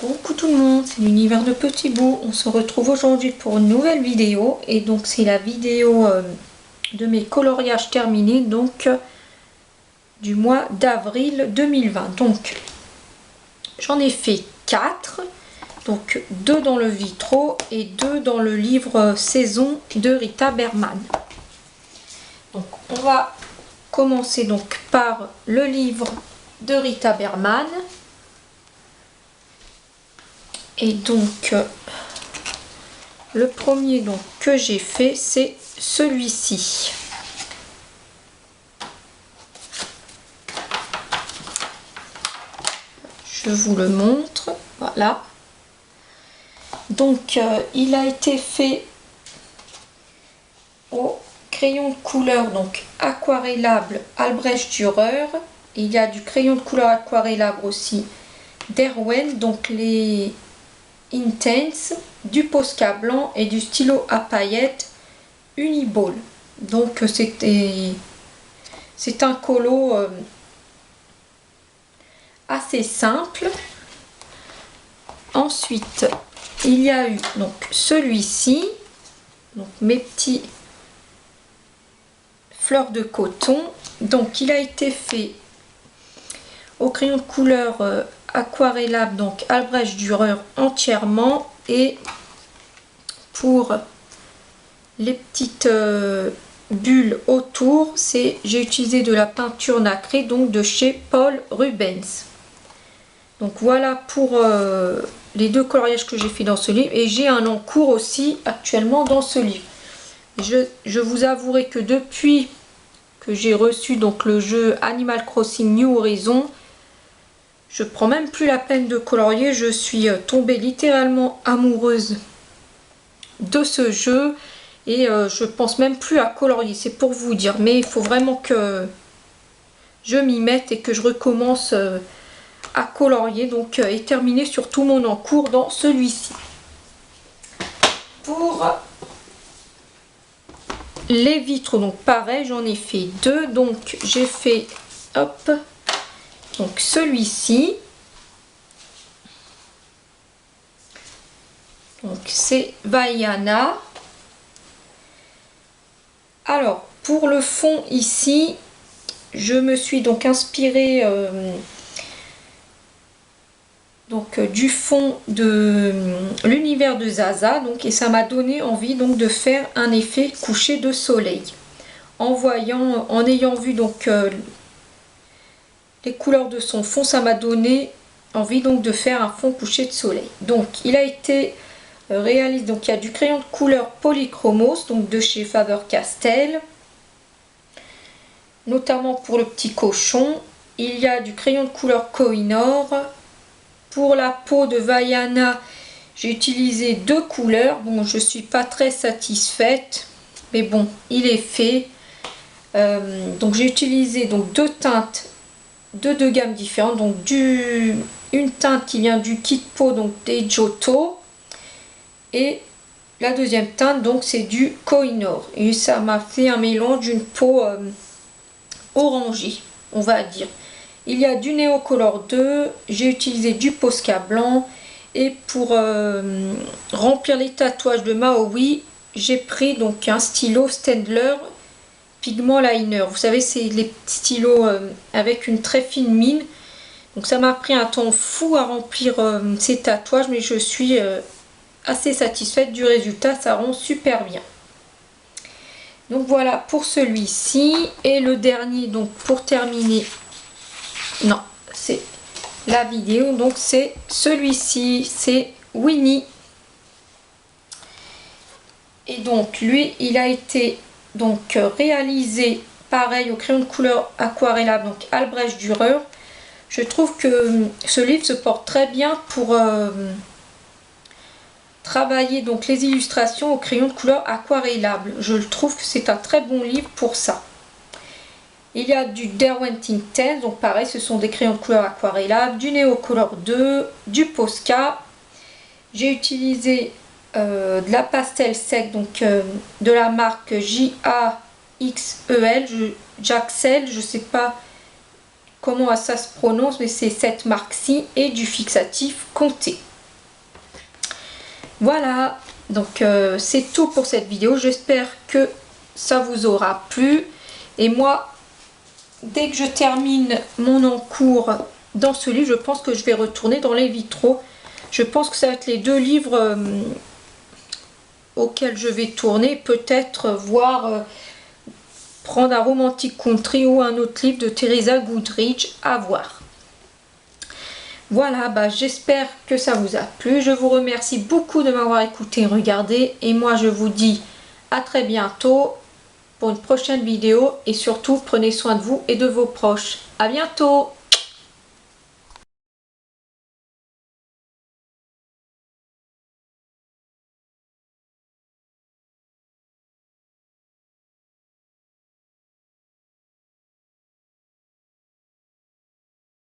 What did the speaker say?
Coucou tout le monde, c'est l'univers de Petit Bout. On se retrouve aujourd'hui pour une nouvelle vidéo. Et donc c'est la vidéo de mes coloriages terminés donc du mois d'avril 2020. Donc j'en ai fait 4. Donc 2 dans le Vitro et 2 dans le livre Saison de Rita Berman. Donc on va commencer donc par le livre de Rita Berman. Et donc le premier donc que j'ai fait, c'est celui-ci. Je vous le montre, voilà. Donc il a été fait au crayon de couleur donc aquarellable Albrecht Dürer. Il y a du crayon de couleur aquarellable aussi d'Erwen, donc les Intense, du Posca blanc et du stylo à paillettes Uniball. Donc c'est un colo assez simple. Ensuite il y a eu donc celui-ci, donc mes petits fleurs de coton. Donc il a été fait au crayon de couleur aquarellable donc Albrecht Dürer entièrement, et pour les petites bulles autour, j'ai utilisé de la peinture nacrée donc de chez Paul Rubens. Donc voilà pour les deux coloriages que j'ai fait dans ce livre, et j'ai un en cours aussi actuellement dans ce livre. Je vous avouerai que depuis que j'ai reçu donc le jeu Animal Crossing New Horizons, je prends même plus la peine de colorier. Je suis tombée littéralement amoureuse de ce jeu et je pense même plus à colorier, c'est pour vous dire. Mais il faut vraiment que je m'y mette et que je recommence à colorier donc et terminer surtout mon encours dans celui-ci. Pour les vitres, donc pareil, j'en ai fait 2. Donc j'ai fait hop, donc celui-ci, donc c'est Vaiana. Alors pour le fond ici, je me suis donc inspirée du fond de l'univers de Zaza, donc, et ça m'a donné envie donc de faire un effet coucher de soleil. En ayant vu donc les couleurs de son fond, ça m'a donné envie donc de faire un fond coucher de soleil. Donc il a été réalisé, donc il y a du crayon de couleur Polychromos donc de chez Faber-Castell, notamment pour le petit cochon. Il y a du crayon de couleur Kohinoor. Pour la peau de Vaiana, j'ai utilisé 2 couleurs. Bon, je suis pas très satisfaite, mais bon, il est fait. Donc j'ai utilisé donc 2 teintes de 2 gammes différentes, donc une teinte qui vient du kit peau donc des Giotto, et la deuxième teinte donc c'est du Kohinoor, et ça m'a fait un mélange d'une peau orangée, on va dire. Il y a du Neocolor 2, j'ai utilisé du Posca blanc, et pour remplir les tatouages de Maui, j'ai pris donc un stylo Staedtler pigment liner. Vous savez, c'est les petits stylos avec une très fine mine. Donc ça m'a pris un temps fou à remplir ces tatouages, mais je suis assez satisfaite du résultat, ça rend super bien. Donc voilà pour celui-ci. Et le dernier, donc pour terminer, non, c'est la vidéo, donc c'est celui-ci, c'est Winnie. Et donc lui, il a été donc réalisé pareil au crayon de couleur aquarellable donc Albrecht Dürer. Je trouve que ce livre se porte très bien pour travailler donc les illustrations au crayon de couleur aquarellable. Je trouve que c'est un très bon livre pour ça. Il y a du Derwent Intense, donc pareil, ce sont des crayons de couleur aquarellables, du Neocolor 2, du Posca. J'ai utilisé de la pastel sec, donc de la marque JAXEL, Jaxel, je sais pas comment ça se prononce, mais c'est cette marque-ci, et du fixatif Comté. Voilà, donc c'est tout pour cette vidéo. J'espère que ça vous aura plu. Et moi, dès que je termine mon encours dans ce livre, je pense que je vais retourner dans les vitraux. Je pense que ça va être les deux livres auxquels je vais tourner. Peut-être voir prendre un Romantic Country ou un autre livre de Teresa Goodrich, à voir. Voilà, bah, j'espère que ça vous a plu. Je vous remercie beaucoup de m'avoir écouté et regardé. Et moi, je vous dis à très bientôt pour une prochaine vidéo. Et surtout, prenez soin de vous et de vos proches. À bientôt!